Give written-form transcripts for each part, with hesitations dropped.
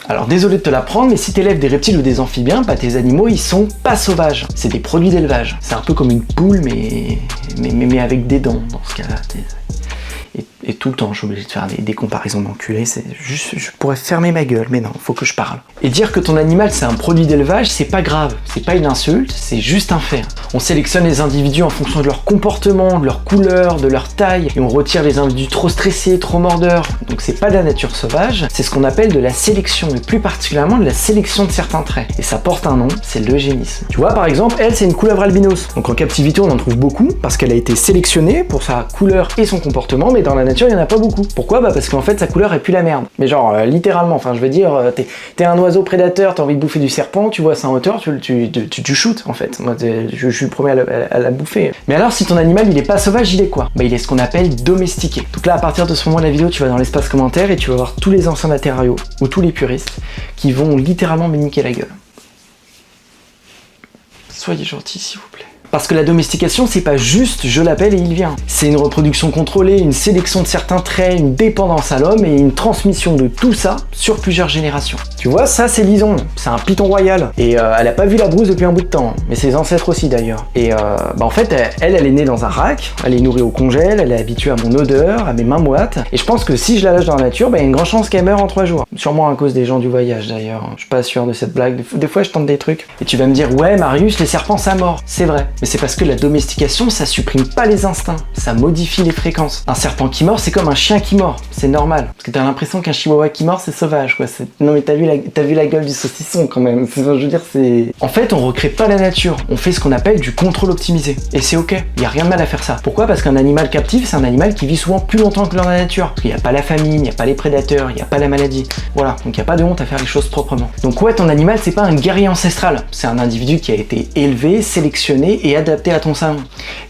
Alors désolé de te l'apprendre, mais si t'élèves des reptiles ou des amphibiens, bah tes animaux ils sont pas sauvages. C'est des produits d'élevage. C'est un peu comme une poule mais avec des dents dans ce cas-là. Et tout le temps, je suis obligé de faire des comparaisons d'enculés, c'est juste, je pourrais fermer ma gueule, mais non, faut que je parle. Et dire que ton animal c'est un produit d'élevage, c'est pas grave, c'est pas une insulte, c'est juste un fait. On sélectionne les individus en fonction de leur comportement, de leur couleur, de leur taille, et on retire les individus trop stressés, trop mordeurs. Donc c'est pas de la nature sauvage, c'est ce qu'on appelle de la sélection, et plus particulièrement de la sélection de certains traits. Et ça porte un nom, c'est l'eugénisme. Tu vois, par exemple, elle c'est une couleuvre albinos. Donc en captivité on en trouve beaucoup, parce qu'elle a été sélectionnée pour sa couleur et son comportement, mais dans la nature il y en a pas beaucoup. Pourquoi? Bah parce qu'en fait sa couleur est plus la merde. Mais genre littéralement, enfin je veux dire, t'es un oiseau prédateur, t'as envie de bouffer du serpent, tu vois ça en hauteur, tu shootes en fait. Moi je suis le premier à la bouffer. Mais alors si ton animal il est pas sauvage, il est quoi? Bah il est ce qu'on appelle domestiqué. Donc là à partir de ce moment de la vidéo, tu vas dans l'espace commentaire et tu vas voir tous les anciens matériaux ou tous les puristes qui vont littéralement me niquer la gueule. Soyez gentils s'il vous plaît. Parce que la domestication, c'est pas juste je l'appelle et il vient. C'est une reproduction contrôlée, une sélection de certains traits, une dépendance à l'homme et une transmission de tout ça sur plusieurs générations. Tu vois, ça c'est Lison, c'est un python royal. Et elle a pas vu la brousse depuis un bout de temps, mais ses ancêtres aussi d'ailleurs. Et en fait, elle est née dans un rack, elle est nourrie au congèle, elle est habituée à mon odeur, à mes mains moites. Et je pense que si je la lâche dans la nature, il y a une grande chance qu'elle meure en 3 jours. Sûrement à cause des gens du voyage d'ailleurs. Je suis pas sûr de cette blague. Des fois je tente des trucs. Et tu vas me dire, ouais Marius, les serpents ça mord. C'est vrai. Mais c'est parce que la domestication, ça supprime pas les instincts, ça modifie les fréquences. Un serpent qui mord, c'est comme un chien qui mord, c'est normal. Parce que t'as l'impression qu'un chihuahua qui mord, c'est sauvage, quoi. Non mais t'as vu la gueule du saucisson quand même. Je veux dire, c'est... En fait, on recrée pas la nature, on fait ce qu'on appelle du contrôle optimisé. Et c'est ok, y a rien de mal à faire ça. Pourquoi? Parce qu'un animal captif, c'est un animal qui vit souvent plus longtemps que dans la nature. Parce qu'il n'y a pas la famine, il n'y a pas les prédateurs, il n'y a pas la maladie. Voilà, donc il n'y a pas de honte à faire les choses proprement. Donc ouais, ton animal, c'est pas un guerrier ancestral. C'est un individu qui a été élevé, sélectionné et adapté à ton salon.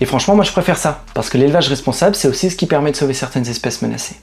Et franchement, moi je préfère ça, parce que l'élevage responsable, c'est aussi ce qui permet de sauver certaines espèces menacées.